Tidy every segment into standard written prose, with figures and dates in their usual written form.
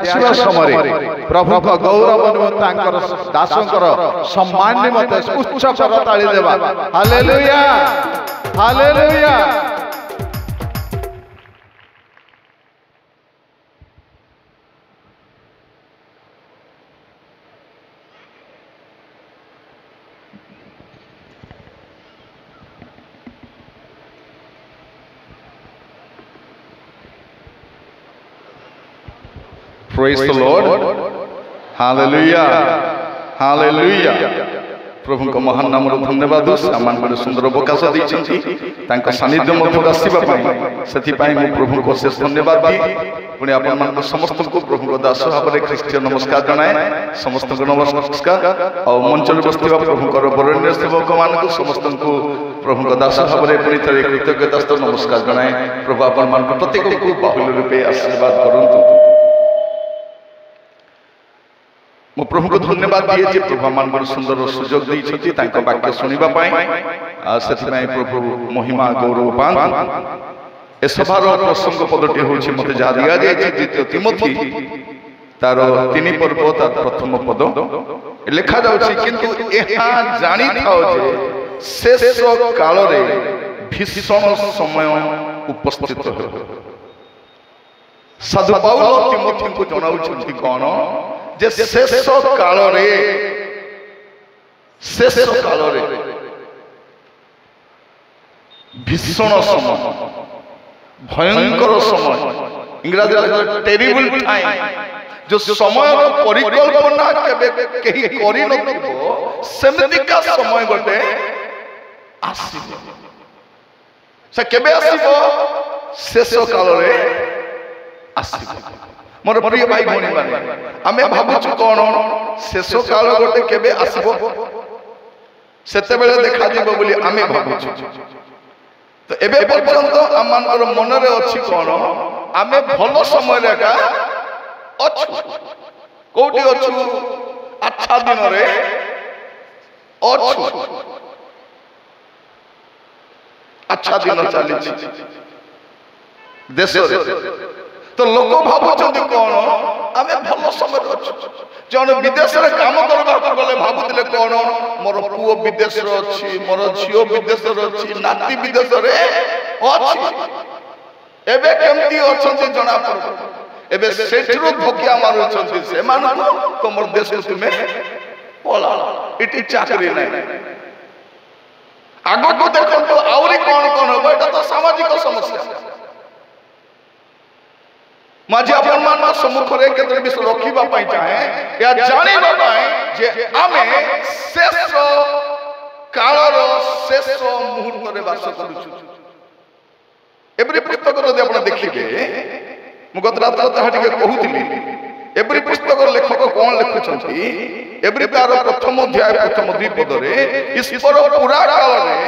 आसीबा समय प्रभु का गौरव निमंते दासंकर सम्मान निमंते उच्च करताली देवा। Hallelujah hallelujah. Praise the Lord. Hallelujah. Hallelujah. प्रभु को महान नाम धन्यवाद सामान बड़े सुंदर अवकाश देइछंती तांका सानिध्य मध्य आसीबा पई सेति पई मु प्रभु को शेष धन्यवाद दी पुणी आपन मान समस्त को प्रभु को दास भाबरे ख्रीष्टियन नमस्कार जनाए समस्त को नमस्कार और मंच रे बसथिबा प्रभु को बरण्य सेवक मान को समस्त को प्रभु को दास भाबरे पुणी तरे कृतज्ञता नमस्कार जनाए प्रभु आपन मान प्रत्येक को बहुल रूपे आशीर्वाद करंतु। मो प्रभु को धन्यवाद दिए जे प्रभु मान बड़ सुंदर सुजोग दैछथि तांको वाक्य सुनिबा पाई सेति पई प्रभु महिमा गौरव पान। ए सभार प्रसंग पदटी होछि मते जा दिया जे द्वितीय तिमोथी तार 3 पर्व तार प्रथम पद लिखा जाउछि किंतु एहा जानि थाओ जे शेष काल रे भीषण समय उपस्थित हो। साधु पाउल तिमोथी को जणाउछि कोन जे शेष काल रे भीषण समय भयंकर समय इंग्रजी टेरिबल टाइम जो समय परिकल्पना केबे केही करि नथिबो सेमितिका समय गोटे आसीबो। से केबे आसीबो शेष काल रे आसीबो। मोर प्रिय भाई भौणी माने आमे भाबुछु कोन शेष काल गोटे केबे आसीबो सेते बेले देखा दिबो बोली आमे भाबुछु। तो एबे पर्यंत आमानकर मन रे अछि कोन आमे भलो समय रेगा अछु कोठी अछु अच्छा दिन रे अछु अच्छा दिन चली देश रे। तो लोक भाबुछन्ति कोन आमे भलो समय अछि जने विदेश रे काम करबा गले भाबुतिले कोन मोर पुओ विदेश रे अछि मोर झियो विदेश रे अछि नाती विदेश रे अछि एबे केमती अछन्ति जणा पड़ो एबे सेठरो धोकिया मारुछन्ति से मानु तमर देश को तुमे पोला इटी चाकरी नै आगो को देखो तो आउरी कोन हो एटा तो सामाजिक समस्या माझे अपन मान सम्मुख रे केतरे विषय रखिबा पई चाहे या जानिबा पई जे आमे शेष कालर शेष मुहूर्त रे वास करूछु। एबरी पुस्तक रे आपण देखिबे मु गत रात ताहा टिके कहूतिली एबरी पुस्तक लेखक कोन लिखुछंती एबरी तार प्रथम अध्याय प्रथम 2 पद रे ईश्वर पूरा काल रे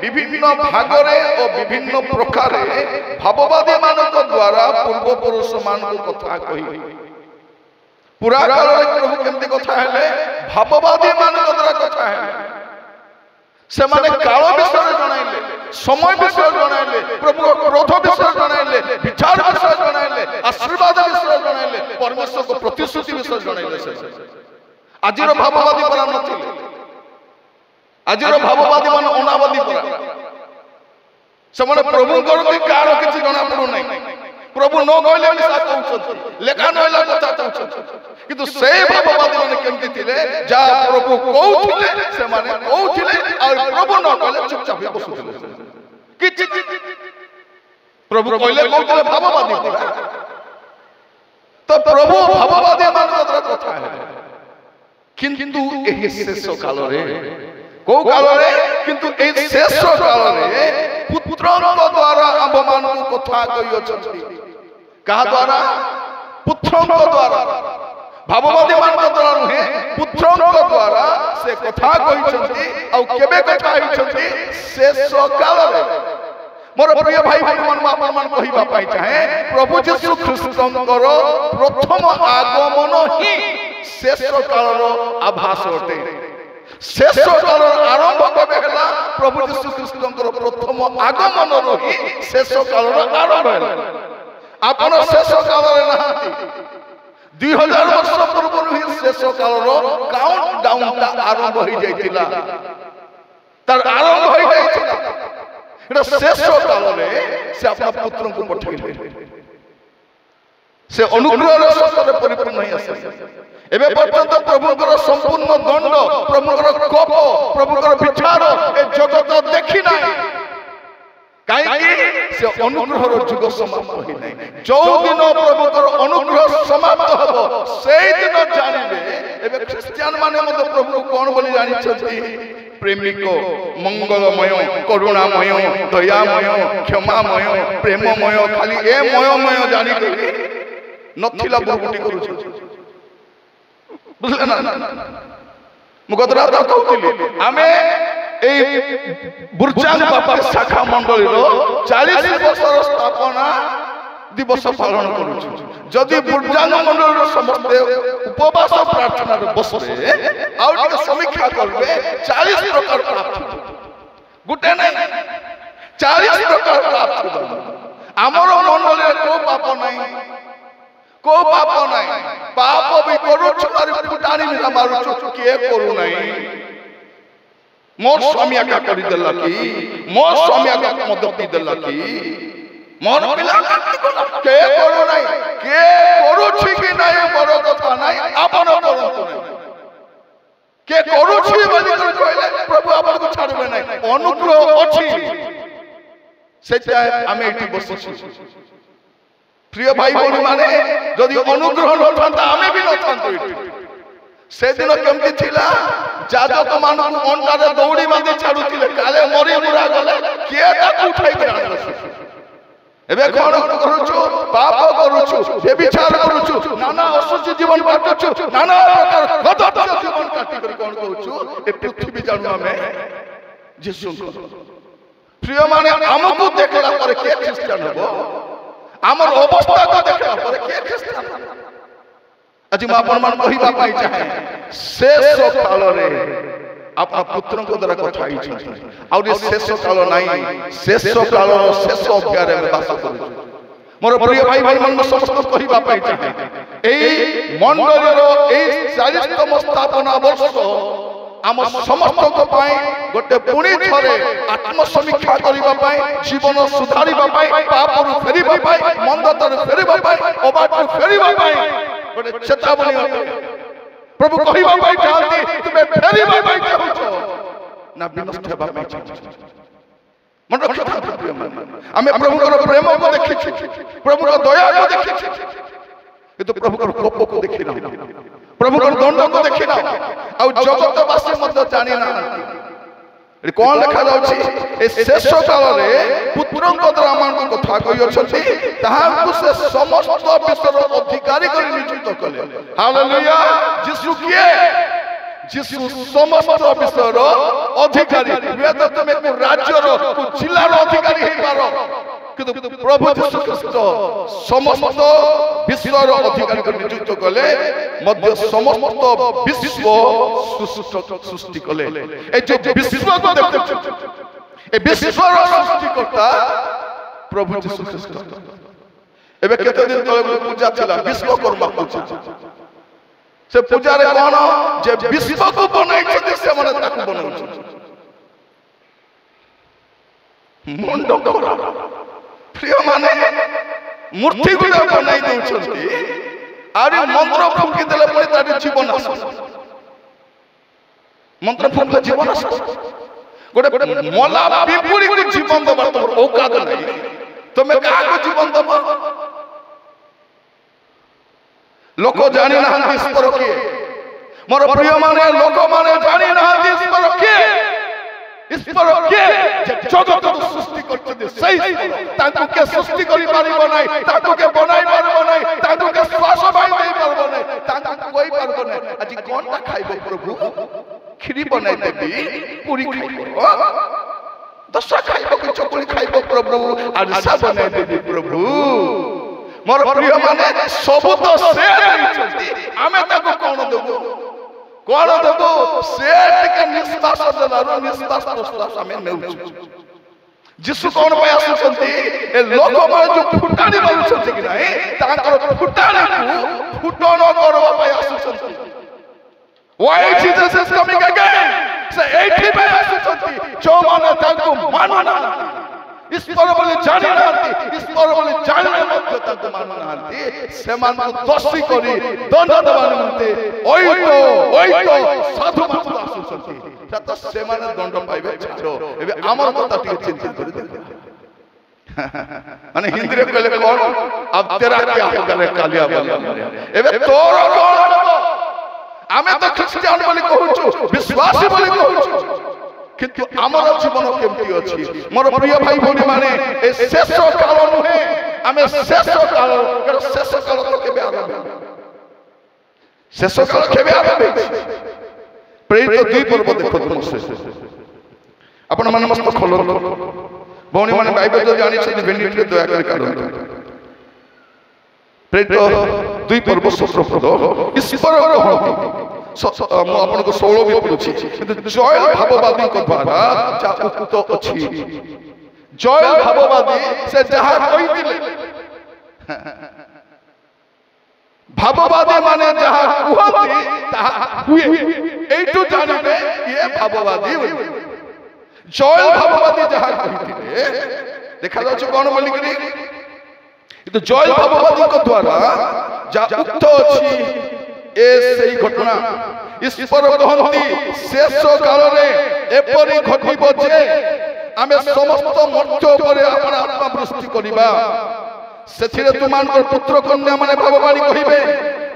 विभिन्न भाग रे और विभिन्न प्रकार भाववादी मानक द्वारा पूर्व पुरुष मान को कथा कही पूरा काल रे प्रभु केमती कथा हेले भाववादी मानक द्वारा कथा हेले से माने काल विषय जणाइले समय विषय जणाइले प्रभु क्रोध विषय जणाइले विचार विषय जणाइले आशीर्वाद विषय जणाइले परमेश्वर को प्रतिश्रुति विषय जणाइले। से आजिर भाववादी परा नथिले आजिर भाववादी मान अनावादी परा से माने प्रभु करती कार किछि जणा पडो नै प्रभु न कहले मिसा कहउछथि लेखा नहला कथा कहउछथि किंतु से भाववादी माने केमति थिले जा प्रभु कहउथिले से माने कहउथिले और प्रभु न कहले चुपचाप बसुथिले किछि प्रभु कहले कहउथिले भाववादी परा तो प्रभु भाववादी मान द्वारा कथा है किंतु एही शेष काल रे को काल रे किंतु एही शेष काल रे पुत्रଙ୍କ द्वारा आम मान को कथा कहि अछंती का द्वारा पुत्रଙ୍କ द्वारा भाववादी मान द्वारा नुहे पुत्रଙ୍କ द्वारा से कथा कहिसंती आ केबे कथा हिसंती शेष काल रे। मोर प्रिय भाई मन आपन मन कहिबा पाई चाहे प्रभु यीशु ख्रीस्तंकर प्रथम आगमन ही शेष कालर आभास अटे। शेष कालर आरंभ कबे हला प्रभु यीशु ख्रीस्तंकर प्रथम आगमन रो ही शेष कालर आरंभ हला। आपन शेष कालर नहाती 2000 वर्ष पूर्व ही शेष कालर काउंट डाउन ता आरंभ हो जाइतिला तार आरंभ हो जाइतिला एटा शेष काल रे से अपना पुत्र को पठैले से अनुग्रह सत्तर परिपूर्ण नहीं आसे एबे पर्यंत प्रभुकर संपूर्ण दंड प्रभुकर कोप प्रभुकर विचार ए जगत देखि नाही काई से अनुग्रह रो जुग समाप्त होई नाही जो दिन प्रभुकर अनुग्रह समाप्त हबो सेई दिन जानिबे एबे क्रिश्चियन माने मते प्रभु कोन बोली जानि छथि प्रेमिक मंगलमय करुणामय दयामय क्षमामय प्रेममय खाली ए मय जानि के नथिला बुरबुटी करू बुझले ना मु गतरा तो कहतिली आमे ए बुर्जांग बापा शाखा मंडली रो 40 वर्षर स्थापना दिवस पालन करू जदि बुर्जांग मंडली रो समस्त उपवास प्रार्थना रो बसबे आउ टिके समीक्षा करबे 40 प्रकार प्राप्त गुटे नै 40 प्रकार प्राप्त हमर मंडली को पाप नै को पाप नहीं पाप भी करू छुरी फुटानी में मारू किए करू नहीं मोर स्वामी का करी देला की मोर स्वामी का मदद देला की मोर पिला के करू नहीं के करू छी कि नहीं बड़ कथा नहीं आपन करंतु नहीं के करू छी बोली कर कहले प्रभु आपन को छाड़बे नहीं अनुग्रह अछि सेटा हमें एठी बसछि प्रिय भाई बहन माने जदि अनुग्रह न थांता हमें भी न थांतो से दिन केमती थिला जाजक मान अंडारे दौड़ी बांधी छाड़ुथिले काले मरी मुरा गले के ताकू उठाई के आनलो एबे कोन करूछु पाप करूछु व्यभिचार करूछु नाना असुचि जीवन काटुछु नाना प्रकार गदत जीवन काटी कर कोन करूछु ए पृथ्वी जानु हमें यीशु प्रिय माने हमको देखला पर के क्रिश्चियन हबो आमर अवस्था को देखला पर के ख्रिस्तान अजी म अपन मन कहिबा पाई चाहे शेष काल रे अपना पुत्र को द्वारा कथाई छै और ये शेष काल नहीं शेष काल शेष अध्याय रे वास करू मोर प्रिय भाई भाई मन समस्त कहिबा पाई चाहे एई मंडली रो एई 40तम स्थापना वर्ष आम समस्त को पाई गोटे पुणी थरे आत्म समीक्षा करिबा पाई जीवन सुधारिबा पाई पाप रु फेरिबा पाई मंदतर फेरिबा पाई अबाट फेरिबा पाई गोटे चेतावनी होते प्रभु कहिबा पाई चाहती तुमे फेरिबा पाई चाहछो ना विनष्ट हेबा पाई चाहछो मन रखता प्रिय मन हमें प्रभु को प्रेम को देखि प्रभु को दया को देखि किंतु प्रभु को कोप को देखि ना प्रभु को दंड को देखि ना आ जगतवासी मत जानि ना रे कोन लिखा जाउछि ए शेष काल रे पुत्रन को द्वारा मान को कथा कहि अछथि ताहा को से समस्त विश्वर अधिकारी करि नियुक्त कले हालेलुया यीशु किए यीशु समस्त विश्वर अधिकारी वेद तमे को राज्य रो को जिल्ला रो अधिकारी हे पारो किंतु प्रभु यीशु ख्रीष्ट समस्त विश्वर अधिकारी को नियुक्त कले मध्य समस्त विश्व सृष्टि कले ए जो विश्व को देखो ए विश्वर सृष्टि करता प्रभु यीशु ख्रीष्ट एबे केते दिन तले पूजा चला विश्वकर्मा पूजा से पूजा रे कोन जे विश्व को बनाई छै से माने ताकू बनाउ छै मुंडो करा प्रिय माने मूर्ति गुडा बनाई दउ छथि आरे मंत्र फुंकी देले परे तारे जीवन आस मंत्र फुंकले जीवन आस गोटे मोला पिपुड़ी को जीवन दबा तोर औकात नहीं तमे का को जीवन दबा लोक जानि ना ईश्वर के मोर प्रिय माने लोक माने जानि ना ईश्वर के ईश्वर के जे जगत को सृष्टि करते सही ताकू के सृष्टि करि पारिबो नै ताकू के बनाई पारिबो नै ताकू के श्वास बाई देई पारिबो नै ताकू कोई पारिबो नै আজি कोनटा खाइबो प्रभु खिरी बनाई देबी पूरी खाइबो दशा खाइबो कि चकुली खाइबो प्रभु आरसा बनाई देबी प्रभु मोर प्रिय माने सब तो से दैछथि आमे ताकू कोन देबो कोन देबो से टिके निश्वास देलारो निश्वास प्रश्वास हमें नेउ जीशु कौन पे आसुचंती ए लोक माने जो फुटाणी मारुचंती कि नाही तांकर फुटाणी को फुटण करबा पे आसुचंती why Jesus is coming again से एठी पे आसुचंती जो माने तांको मानना ईश्वर बोले जानि नांती ईश्वर बोले जानि मध्य तांको मानना नांती सेमान को दोषी करी दंड देवान मते ओई तो साधु मात्र आसुचंती तो सेमान दंड पाइबे छाड़ो एबे हमर कथा टिके चिंता करि दे माने हिंदी रे कहले कोन अब तेरा क्या होगा रे कालिया बोले एबे तोर कोन हबो आमे तो ख्रिस्टियन बोली कहूछु विश्वासी बोली कहूछु किंतु आमर जीवन केमती अछि मोर प्रिय भाई भौणी माने ए शेष काल नुहे आमे शेष काल तो केबे आरंभ शेष काल केबे आरंभ प्रेरित 2 पर्व देखो तुम से आपण मन मस्त खोलो भौणी माने बाइबल जो जानि छै बेनिट दया कर काढो प्रेरित 2 पर्व 17 पद ईश्वर कहନ୍ତି मु आपन को 16 भी पढुछि किंतु जय भाववादी को द्वारा जा उक्त अछि जय भाववादी से जहा कहि दिले भाववादी माने जहा कहନ୍ତି ताहा हुए एटू जानिबे ये भाववादी जय भाववादी जहा कहि दिले देखा जाछ कोन बोली करी तो जय भाववादी को द्वारा जा उक्त अछि ए सही घटना ईश्वर कहନ୍ତି शेष काल रे एपरि घटिबो जे आमे समस्त मर्त्य उपरे अपन आत्मा वृष्टि करिबा सेथिरे तुमानकर पुत्र कन्या माने भाववाणी कहिबे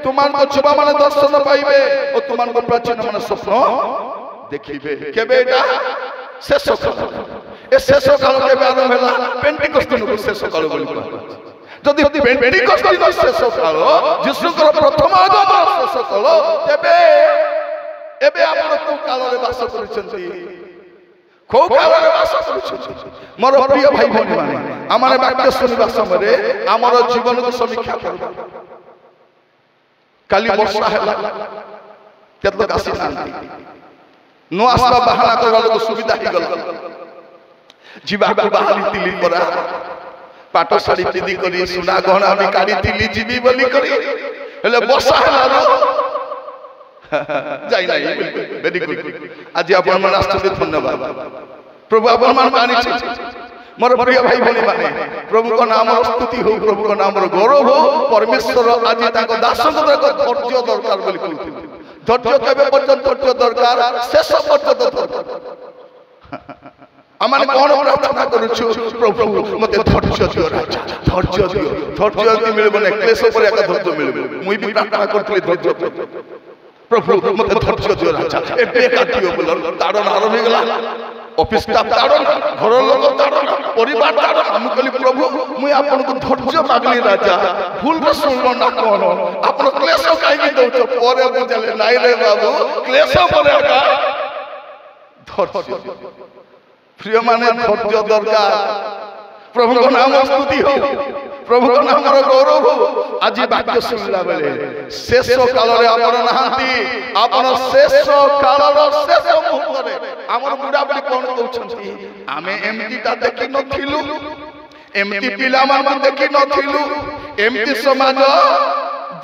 तुमानकर जुवा माने दर्शन पाइबे ओ तुमानकर प्राचीन माने स्वप्न देखिबे केबे एटा शेष काल ए शेष काल केबे आरंभ होला पेंटिकस्ट नु शेष काल बोली कहला जदि पेंटिकस्ट दिन शेष काल जीशुकर प्रथम आगमन शेष काल तेबे एबे आपण को काल रे वास करिसंती को काल रे वास करिसंती मोर प्रिय भाई भौणी माने हमरे वाक्य सुनिबा समय रे हमर जीवन को समीक्षा करबा काली वर्षा हैला केतलो आसी नांती नो आसबा बहाना करबा लोग सुविधा ही गल जीवा को बाहरी तिली परा पाटो साड़ी पिदी करी सुना गहना भी काढी तिली जीवी बोली करी हेले वर्षा हैला जाई नाही वेरी गुड आज आपण मन आस्तुति धन्यवाद प्रभु आपण मन मानि छी मोर प्रिय भाई भौणी माने प्रभु को नाम स्तुति हो प्रभु को नाम गौरव हो परमेश्वर आज ताको दासक धैर्य दरकार बोली कहथि धैर्य केबे पर्यंत धैर्य दरकार शेष पर्यंत दरकार आमाने कोन प्रार्थना करूछु प्रभु मते धैर्य दियो राजा धैर्य दियो धैर्य मिलबो ने क्लेश पर एक धैर्य मिलबो मुई भी प्रार्थना करथि धैर्य प्रभु मते धैर्य दियो राजा ए बेका दियो बोल ताड़न आरंभ गेला ऑफिस स्टाफ ताड़न घर लोक ताड़न परिवार ताड़न हम कहली प्रभु मुई आपन को धैर्य मागली राजा भूल रे सुनलो ना कोन आपन क्लेश काई की दउछ परे बुझले नाही रे बाबू क्लेश परे का धैर्य प्रिय माने धैर्य दरकार प्रभु को नाम स्तुति हो प्रभु को नाम गौरव हो आज वाक्य सुनला बेले शेष काल रे आपण नहांती आपण शेष काल रो शेष मुहूर्त रे हमर बुढ़ा बुढ़ी कोन कहउछंती आमे एमती ता देखि नथिलु एमती पिला मान देखि नथिलु एमती समाज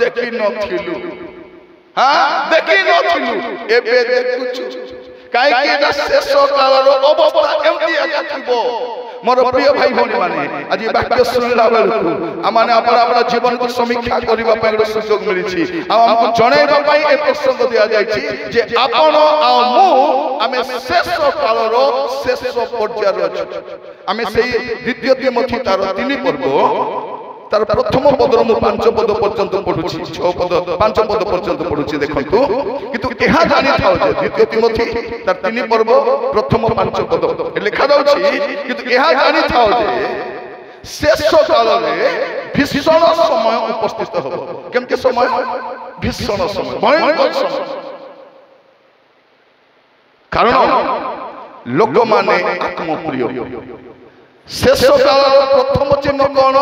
देखि नथिलु हां देखि नथिलु एबे देखुछु काई के शेष काल रो अवस्था एमती आका थिबो मोर प्रिय भाई भौणी माने आज वाक्य सुनला बेलकु आमाने अपना जीवन को समीक्षा करबा पय सुयोग मिली छी हमको जणैबा पय ए प्रसंग दिया जाय छी जे आपण आ मु आमे शेष काल रो शेष पर्याय रो छी आमे सेही द्वितीय तिमोथी तार 3 पर्व तार प्रथम पद मु 5 पद पर्यंत पढुछि 6 पद 5 पद पर्यंत पढुछि देखंतु किंतु एहा जानि थाओ जे द्वितीय तिमोथी तार 3 पर्व प्रथम 5 पद लिखा जाउछि किंतु एहा जानि थाओ जे शेष काल रे भीषण समय उपस्थित हबो केमते समय भीषण समय भयंकर समय कारण लोक माने आत्मप्रिय शेष काल प्रथम चिन्ह कोन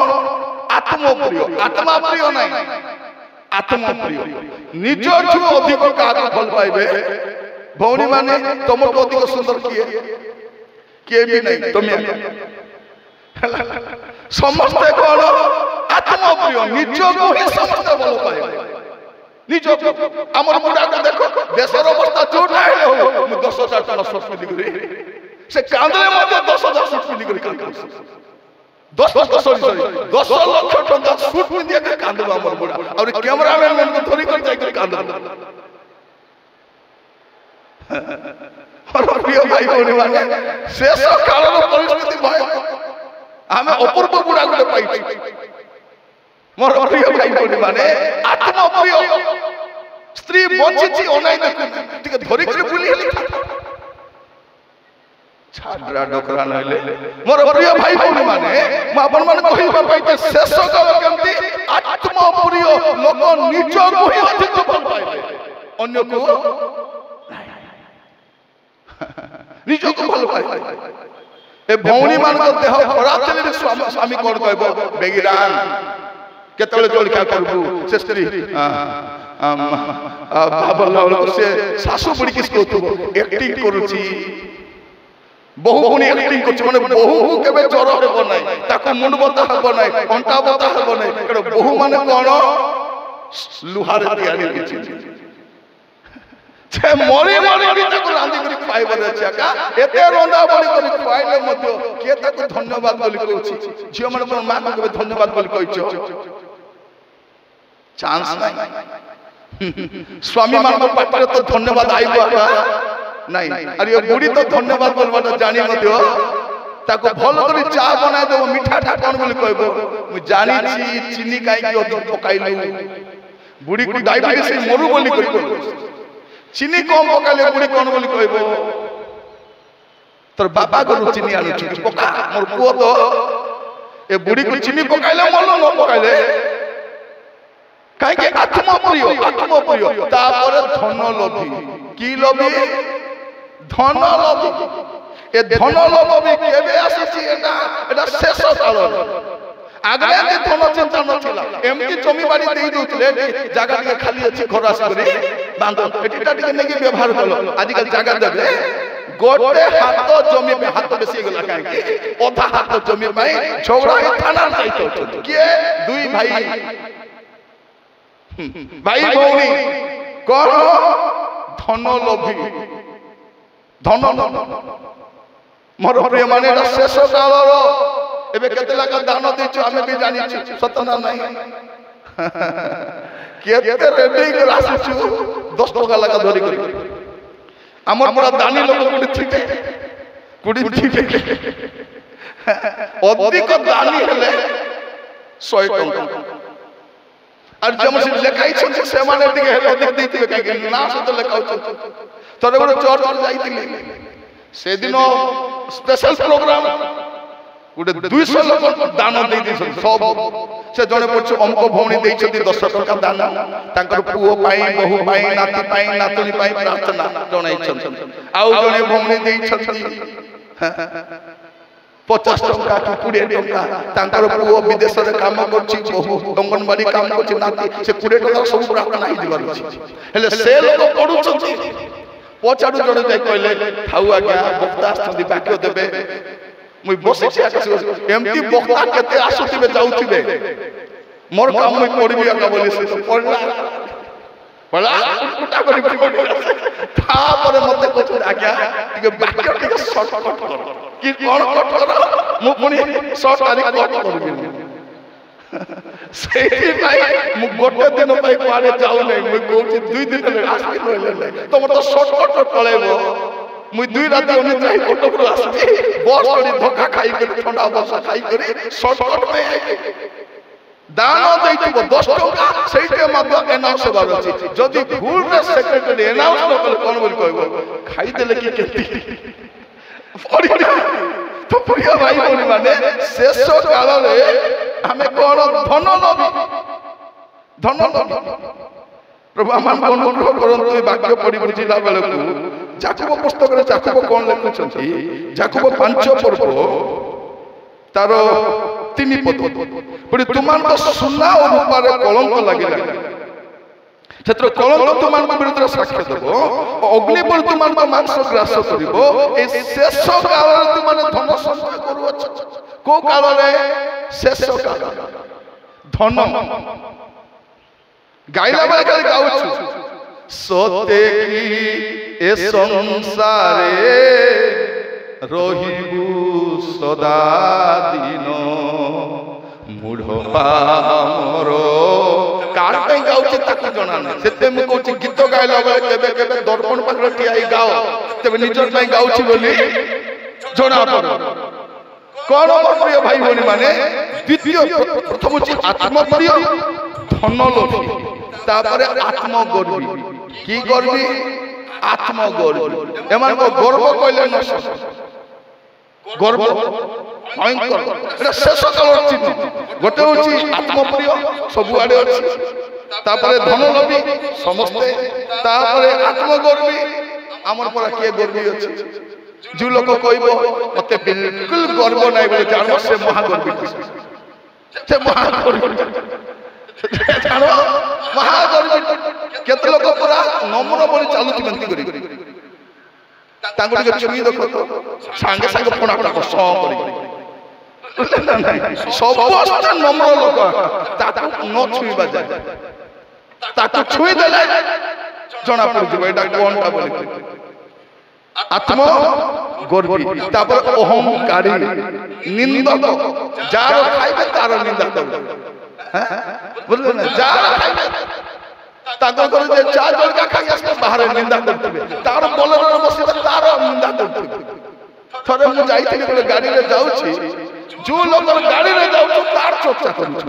आत्मप्रिय आत्मा प्रिय नहीं आत्मप्रिय निजठू अधिक काग फल पाइबे भौणी माने तुमको अधिक सुंदर किए भी नहीं तुम समस्ते कौन आत्मप्रिय निजको ही समस्ते भल पाए निजको आमर बुढ़ा को देखो देशर अवस्था जोटा है हो 10,000 टन सूट पिंधि करी से कांदले मते 10,000 सूट पिंधि करी कांद 10 लाख टका सूट पिंधि के कांदबा आमर बुढ़ा और कैमरामैन मन को थोड़ी कर जाई कर कांद और प्रिय भाई भौणी माने शेष कालर परिस्थिति भय आमे अपूर्व बुढ़ा गुटे पाइछि मोर प्रिय भाई भौणी माने आत्मप्रिय स्त्री बंचिछि ओनाई देखु टिके धरि के बुली हेली छाडरा डोकरा नले मोर प्रिय भाई भौणी माने म आपन मन कहिबा पाइते शेष काल केमति आत्मप्रिय लोक निज को ही अधिक भल पाइबे अन्य को निज को भल पाइबे ए भौणी मान को देह खराब चले स्वामी कोन कहबो बेगिरान केतले जलखा करबू से स्त्री बाबला से सासु बुड़ी किस को एक्टिंग करूची बहु भौणी एक्टिंग करछ माने बहु केबे जर हेबो नै ताको मुंड बता हेबो नै अंटा बता हेबो नै केडो बहु माने कोन लुहार तैयारी किछि छे मरी भी ताको रांदी करी खाइबर अछि का एते रंदा बली करी खाइले मध्य के ताको धन्यवाद बोली कहछि झियो मन मां को केबे धन्यवाद बोली कहछो चांस नै स्वामी मान को पाटरे तो धन्यवाद आइबो नहीं अरे ये बुढ़ी तो धन्यवाद बोलबा जानी मध्य ताको भल करी चा बनाय देबो मीठा ठाकन बोली कहबो मु जानी छी चीनी काई की अधिक पकाइलु बुढ़ी को डायबिटीज मरु बोली कहबो चीनी कम पकाले बुढ़ी कौन बोली कहबो तोर बाबा को चीनी आनु छी पका मोर पुओ तो ए बुढ़ी को चीनी पकाइले मल्लो न पकाइले काहे के आत्मप्रिय तापर धन लोभी की लोभी धन लोभी ए धन लोभी केबे आसी एटा शेष काल आगरे जे धन चिंता नथिला एमती जमी बाड़ी देई दोतले जागा के खाली अछि घर आसी करे बांधो एटा टिके नेकी व्यवहार कलो आजिकल जागा देबे गोटे हाथ जमी पे हाथ बेसी गेला काहे ओधा हाथ जमी पाई झगड़ा के थाना जाइतो के दुई भाई भाई भौणी कोन धन लोभी धन मोर प्रिय माने शेष कालर एबे केते लाख दान देछु हमें भी जानि छु सतना नहीं केते रेडी के आसछु 10 टका लगा धरि करी हमर पूरा दानी लोग कुडी ठीक अधिक दानी हेले 100 टका और जब से लेखाई छ से माने टिके हेले अधिक दैतिबे काहे ना से तो लेखाउ छ तोरे गोटे चर्च जाइतिली से दिन स्पेशल प्रोग्राम गोटे 200 लोक दान दे दी सब से जने पछ हमको भौणी देई छथि 10 टका दान तांकर पुओ पाई बहु पाई नाती पाई नातुनी पाई प्रार्थना जणाई छथि आउ जने भौणी देई छथि 50 टका कि 20 टका तांकर पुओ विदेश रे काम करछि बहु अंगनवाड़ी काम करछि नाती से 20 टका सब प्रार्थना ही दिबार अछि हेले से लोक पडु छथि पछाडु जणे जाय कहले थाउ आज्ञा वक्ता आस्थि बाक्य देबे मुई बसे एमती बक्ता केते आसुतिबे जाउतिबे मोर काम मुई करबी आका बोली से पडला उल्टा करी था पर मते कोछ आज्ञा टिके बाक्य टिके शॉर्टकट कर कि कोन कट कर मु पुनी शॉर्ट तारीख कट करबी सेही भाई मु गोटे दिन भाई पारे जाउ नै मुई कहूची 2 दिन ले आसी रहले नै तो मत शॉर्टकट पळेबो मुई 2 रात ओने जाई कोटपुर आसी बस थोड़ी धोखा खाई के ठंडा बसा खाई करे शॉर्टकट में दान दैतिबो 10 टका सेइटे मध्य अनाउंस होबार अछि जदि भूल रे सेक्रेटरी अनाउंस न कल कोन बोल कहबो खाई देले की केती तो प्रिय भाई बोली माने शेष काल रे हमें कोन धन लोभी प्रभु आमान को अनुग्रह करंतु वाक्य पढ़ी बुझिला बेले को जाकब पुस्तक रे जाकब कोन लिखुछंती जाकब 5 पर्व तार 3 पद पड़ी तुमान तो सुना और रूपा रे कलंक लागिला क्षेत्र कलंक तुमको विरुद्ध साक्ष्य देव अग्नि पर तुमको मांस ग्रास कर शेष काल तुम धन संचय करुच को काल शेष काल धन गाइला बेले खाली गाउछु सते की ए संसारे रहिबु सदा दिन मूढ़ पामर कार पे गाउछि ताकू जणा नै सेते मु कहूछि गीत गाइला बेले केबे केबे दर्पण पाखरे ठियाई गाओ तबे निजर पे गाउछि बोली जणा पड़ो कोन प्रिय भाई भनी माने द्वितीय प्रथम होछि आत्मप्रिय धन लोभी तापरे आत्मगर्वी की गर्वी आत्मगर्वी एमान को गर्व कहले न गर्व भयंकर एटा शेष काल चिन्ह गोटे होछि आत्मप्रिय सब आडे अछि तापरे धन लोभी समस्ते तापरे आत्मगर्वी हमर पर के गर्वी अछि जो लोग कहबो मते बिल्कुल गर्व नै बोले जानो से महागर्वी से महागर्वी जानो महागर्वी केते लोग पूरा नम्र बोली चालुची बंती करी तांगो के छुई देखो तो संगे संगे फोन आपटा सो करी सबसे नम्र लोक ताकू न छुईबा जाय ताकू छुई देले जना पड़ जबो एटा कोनटा बोली आत्म गर्वी तापर अहंकारी निंदक जार खाइबे तार निंदा कर बोलले ना जार खाइबे ताको कर जे चा जलका खाइ आसे बाहर निंदा करतबे तार बोलर बसिबे तार निंदा करतबे थरे मु जाईथिली गोटे गाड़ी रे जाउछि जो लोग गाड़ी रे जाउछु तार चर्चा करू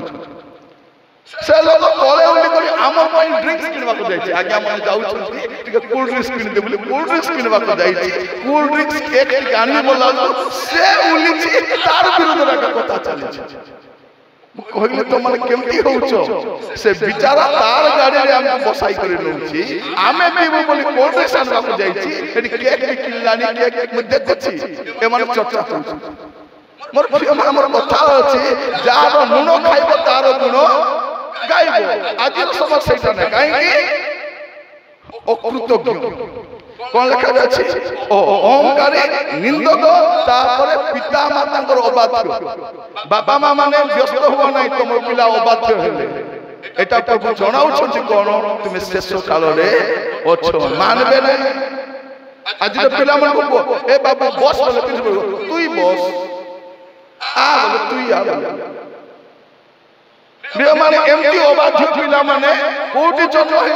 से लोग तले उली करी आम पई ड्रिंक्स किनवा को जाई आगे हम जाउछंती टिके कूल ड्रिंक्स किन दे बोले कूल ड्रिंक्स किनवा को जाई कूल ड्रिंक्स एक गानी बोला से उली छी तार विरुद्ध रा कथा चली छी कहले तो माने केमती होउछो से बिचारा तार गाड़ी रे हम बसाई करी नउछि आमे पीबो बोली कूल ड्रिंक्स आनवा को जाई छी एटी केक भी किनलानी केक मु देखछि एमान चर्चा होउछ मोर हमर कथा अछि जार नुनो खाइबो तार गुण गाइबो आज समझ सेटा नै काहे अकृतज्ञ कोन लेखा अछि ओ अहंकारी निंदक तापरे पिता मातांकर अबाध्य बाबा मां माने व्यस्त हो नै तुम पिला अबाध्य हेले एटा प्रभु जणाउ छथि कोन तुमे शेष काल रे अछो मानबे नै आज पिला मन को ए बाबू बस बोले तुई बस आ बोले तुई आ प्रिय माने एमती अबाध्य पिला माने कोटी जन्म है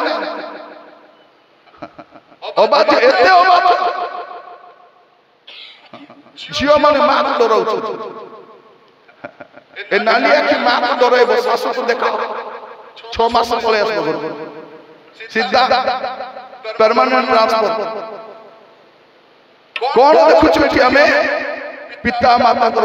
अबाध्य एते अबाध्य झियो माने मां को डराउ ए नालिया की मां को डराइबो सासु को देखाओ 6 मास पळे आसबो घर सीधा परमानेंट ट्रांसफर कोन देखुछ बेटी हमें पिता माता को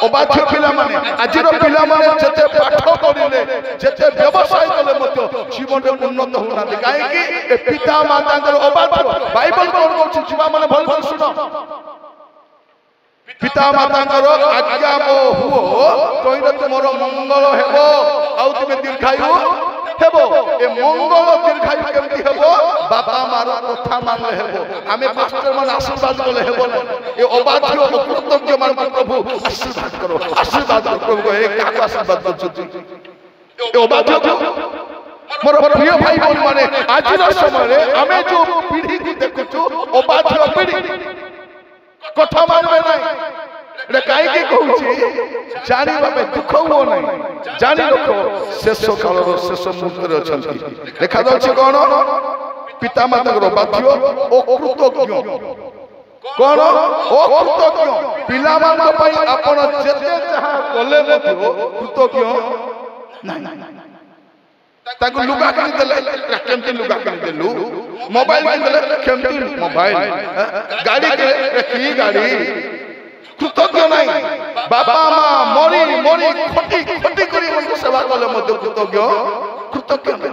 अबाध्य पिला माने आजिर पिला माने जते पाठ करिले जते व्यवसाय कले मत जीवन रे उन्नत होना दे काहे कि ए पिता माता को अबाध्य बाइबल कोन कहछि जीवा माने भल भल सुनो पिता माता को आज्ञा हुओ तोइरे तुमरो मंगल हेबो आउ तुमे दीर्घायु हेबो ए मंगल दीर्घायु केमति हेबो बाबा मारो कथा मानले हेबो हमें मास्टर मन आशीर्वाद कले हेबो ना ए अबाध्य अकृतज्ञ मान प्रभु आशीर्वाद करो प्रभु को एक का आशीर्वाद दछु ए अबाध्य को मोर प्रिय भाई बोल माने आज समय रे हमें जो पीढ़ी की देखछु अबाध्य पीढ़ी कथा मानबे नै रे काई के कहूची जानी बाबे दुख हो नै जानी लोक शेष काल रो शेष मुहूर्त रे अछंती देखा जाउछि कोन पिता माता रो बाध्य अकृतज्ञ कोन अकृतज्ञ पिला मान पई आपण जेते चाहा कले मथो कृतज्ञ नै ताको लुगा किनि देले केमति लुगा किनि देलु मोबाइल किनि देले केमति मोबाइल गाड़ी के की गाड़ी कृतज्ञ নাই बाबा मां मरी मरी खटी खटी करी हमको सेवा कले मध्य कृतज्ञ নাই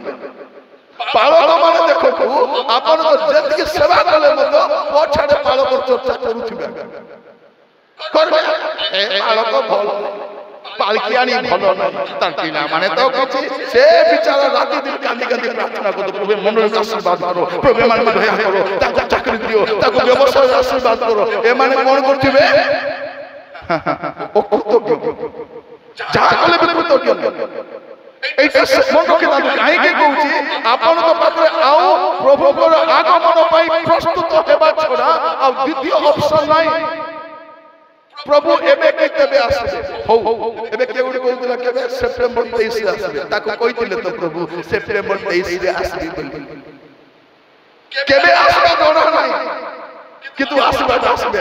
पालक माने देखो आपण तो जति सेवा कले मध्य पछाडे पालक चर्चा करूथिबे करबे ए पालक भल पालकी आनी भलो ना तार पिला माने तो किछि से बेचारा राति दिन कांदी कांदी प्रार्थना करतो प्रभु मंडली का आशीर्वाद करो प्रभु मान में दया करो ताको चाकरी दियो ताको व्यवसाय आशीर्वाद करो ए माने कोन करथिबे ओ कृतज्ञ जा कले भी कृतज्ञ एटा मंडो के दादू काहे के कहूची आपन तो पाखरे आओ प्रभु को आगमन पाई प्रस्तुत हेबा छोड़ा आ द्वितीय ऑप्शन नाही प्रभु एबे केते आसबे हो एबे केउडी कहउतला केबे सेप्टेम्बर 23 रे आसबे ताको कहितिले तो प्रभु सेप्टेम्बर 23 रे आसबे बोली केबे आसबे जोना नाही कितु आशीर्वाद आसबे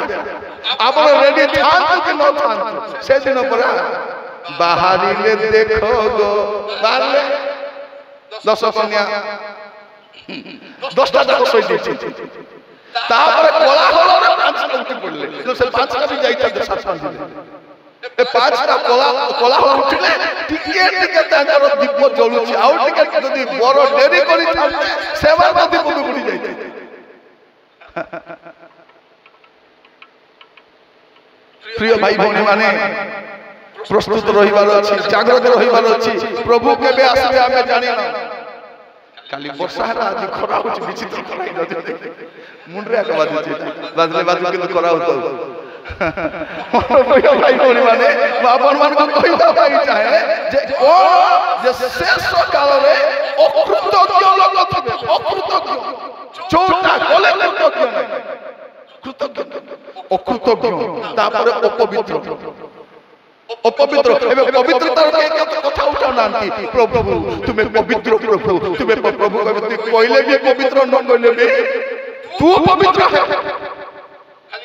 आपण रेडी थांतु कि न थांतु से दिन पर बाहरी ले देखो गो बाहर 10 कन्या 10टा जाक सही देछि तापर कोलाहल रे 5टा उठी पड़ले जो से 5टा भी जाइता 7 दिन ए 5टा कोलाहल उठले टिके टिके ताकर दीप जलुछि आउ टिके जदी बड़ डेरी करि थाते सेवा दीप बुडी जाइते प्रिय भाई भौणी माने प्रस्तुत रहिबार अछि जागृत रहिबार अछि प्रभु केबे आसीबे हमें जानि ना काली वर्षा हरा आज खरा होछि विचित्र खराई जाते मुंडरे आके बाजले के खरा होतो प्रिय भाई भौणी माने बापन मान को कहिबा पाई चाहे जे ओ जे शेष काल रे अकृतज्ञ लोक थिबे अकृतज्ञ चौटा कोले कृतज्ञ नै कृतज्ञ अकृतज्ञ तापर अपवित्र अपवित्र एबे पवित्रतार के कथा उठा नांती प्रभु तुम्हें पवित्र प्रभु तुम्हें प्रभु कहले भी पवित्र न कहले भी तू पवित्र है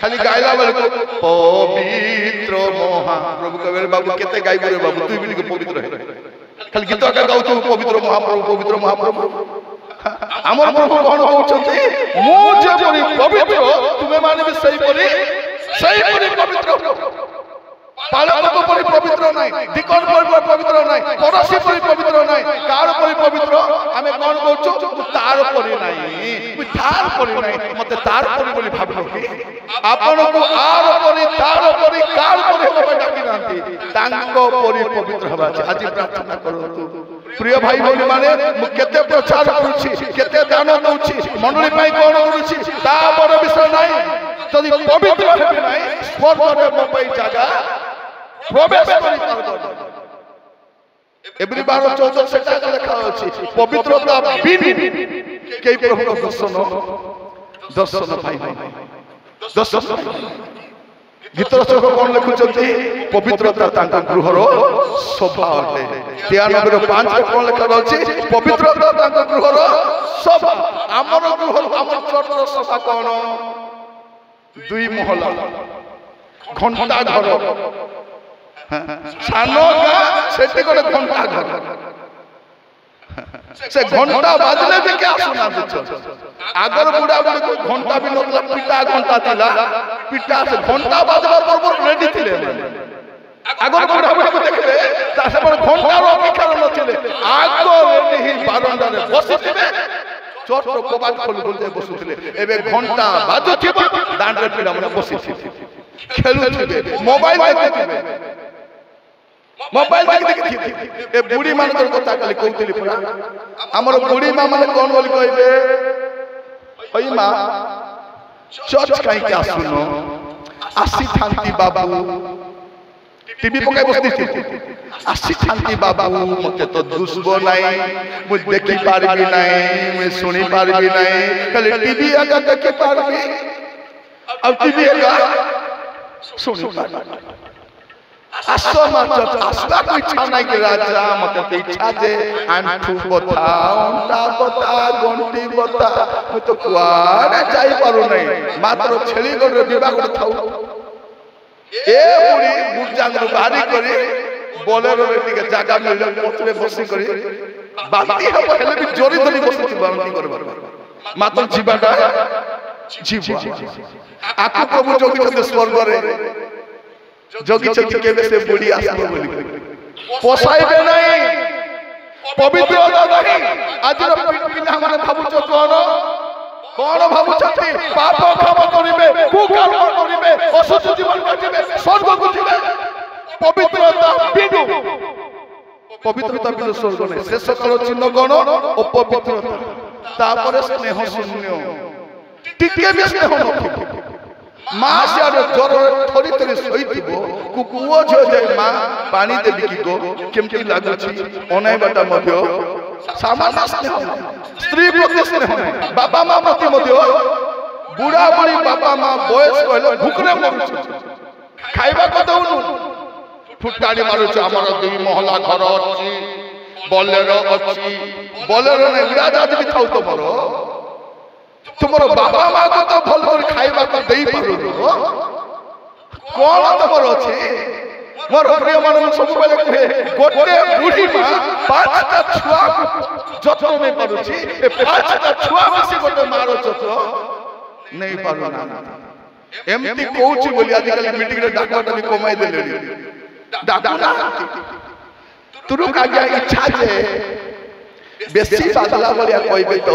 खाली गायला वाले को पवित्र महा प्रभु कहले बाबू केते गाइबो रे बाबू तू भी पवित्र है खाली गीत का गाउ तू पवित्र महाप्रभु हमर प्रभु कोन कहउछथि मु जे परि पवित्र तुमे माने भी सही परि पवित्र पालक को परि पवित्र नाही दिकन परि पवित्र नाही पड़ोसी परि पवित्र नाही कार परि पवित्र हमें कोन कहउछु तार परि नाही तार परि नाही मते तार परि बोली भाबलो कि आपन को आर परि तार परि कार परि होबा डाकी नांती तांको परि पवित्र हबा आज प्रार्थना करतु प्रिय भाई भौणी माने मु केते प्रचार करूछि केते दान दउछि मंडली पई कोन करूछि ता बड़ विषय नाही जदि पवित्र हेबे नाही स्वर्ग रे म पई जागा प्रवेश करि करबो एवरी 12-14 सेटा लिखा अछि पवित्रता बिन के प्रभु दर्शन भाई दर्शन गीत रचक कोन लिखुछथि पवित्रता तांका गृहर शोभा अटे 93-5 रे कोन लिखा अछि पवित्रता तांका गृहर शोभा हमर गृह हमर चर्चर शोभा कोन 2 महला घंटा घर सानो का सेते कोन घंटा घर से घंटा बाजले भी क्या सुना दिछ आगर बुढ़ा बुढ़ी को घंटा भी नतला पिटा घंटा थिला पिटा से घंटा बाजबा बरोबर रेडी थिले आगर बुढ़ा बुढ़ी को देखले ता से पर घंटा रो अपेक्षा न थिले आगो रेडी ही बारंडा रे बसिथिबे चोट रो कबाट खोल खोलते बसुथिले एबे घंटा बाजुथिबे दांड रे पिला माने बसिथिबे खेलुथिबे मोबाइल देखुथिबे मोबाइल देखि ए बुढ़ी मानकर कथा खाली कहउतली पुरा हमर बुढ़ी मां माने कोन बोली कहबे ओई मां चर्च काई के आसुनो आसी थांती बाबू टीवी पकाय बसती आसी थांती बाबू मते तो दुसबो नाही मु देखि पारबी नाही मु सुनी पारबी नाही खाली टीवी आगा देखि पारबी अब टीवी आगा सुनी पारबी आसो माचत आसला को इच्छा नाही कि राजा मते ते इच्छा जे आंठू बता अंडा बता गंटी बता मु तो कुआडे जाई पारु नाही मात्र छेली गड विवाह कर थाउ ए बुढ़ी बुजांग बारी करी बोलेरो रे टिके जागा मिलले पथरे बसी करी बाती हम हेले भी जोरी धरी बसी छी बांती करबा मात्र जीवाटा जीवा आकु प्रभु जोगी छते स्वर्ग रे जोगी छति केबे से बुढ़ी आसबो बोली पोसाइबे नाही पवित्रता नाही आज रो पिला माने भाबुछ कोन भाबुछथि पाप काम करिबे कुकर्म करिबे असुच जीवन काटिबे स्वर्ग को जिबे পবিত্রতা বিন্দু পবিত্রতা বিন্দু স্বর্গ নেই শেষ কাল চিহ্ন গণ ও পবিত্রতা তারপরে স্নেহ শূন্য টিকে বি স্নেহ নথিব মা সিয়াড়ে জ্বরে থরি থরি শୋଇଥିବ କୁକୁଅ ଝିଅ ଯାଇ ମା ପାଣି ଦେବି କି ଗୋ କେମିତି ଲାଗୁଛି ଅନାଇବାଟା ମଧ୍ୟ ସାମାନ୍ୟ ସ୍ନେହ ସ୍ତ୍ରୀ ପ୍ରତି ସ୍ନେହ ବାପା ମା ପ୍ରତି ମଧ୍ୟ ବୁଢା ବୁଢୀ ବାପା ମା ବୟସ କହିଲେ ଭୁକରେ ମରୁଛୁ ଖାଇବାକୁ ଦଉନୁ ଫୁଟାଣି ମାରୁଛୁ ଆମର 2 ମହଲା ଘର ଅଛି ବୋଲେରୋ ଅଛି ବୋଲେରୋ ନାଇଁ ଉଡାଜାହାଜ ବି ଥାଉ ତୁମର ବାପା ମା କୁ ତ ଭଲ କରି ଖାଇବାକୁ ଦେଇ ପାରୁନ କଣ ତମର ଅଛି ମୋର ପ୍ରିୟ ମାନଙ୍କୁ ସବୁବେଳେ କୁହେ ଗୋଟେ ବୁଢୀ ମା 5ଟା ଛୁଆକୁ ଯତ୍ନ ନେଇ ପାରୁଛି ଏ 5ଟା ଛୁଆ ମିଶି ଗୋଟେ ମାର ଯତ୍ନ ନେଇ ପାରୁନାହାନ୍ତି ଏମିତି କହୁଛି ବୋଲି ଆଜିକାଲି ମିଟିଂରେ ଡାକଟା ବି କମାଇ ଦେଲେଣି ଡାକୁନାହାନ୍ତି ତୁରୁ କାଜ୍ଞା ଇଚ୍ଛା ଯେ ବେଶୀ ବାଦଲା ଭଳିଆ କହିବେ ତ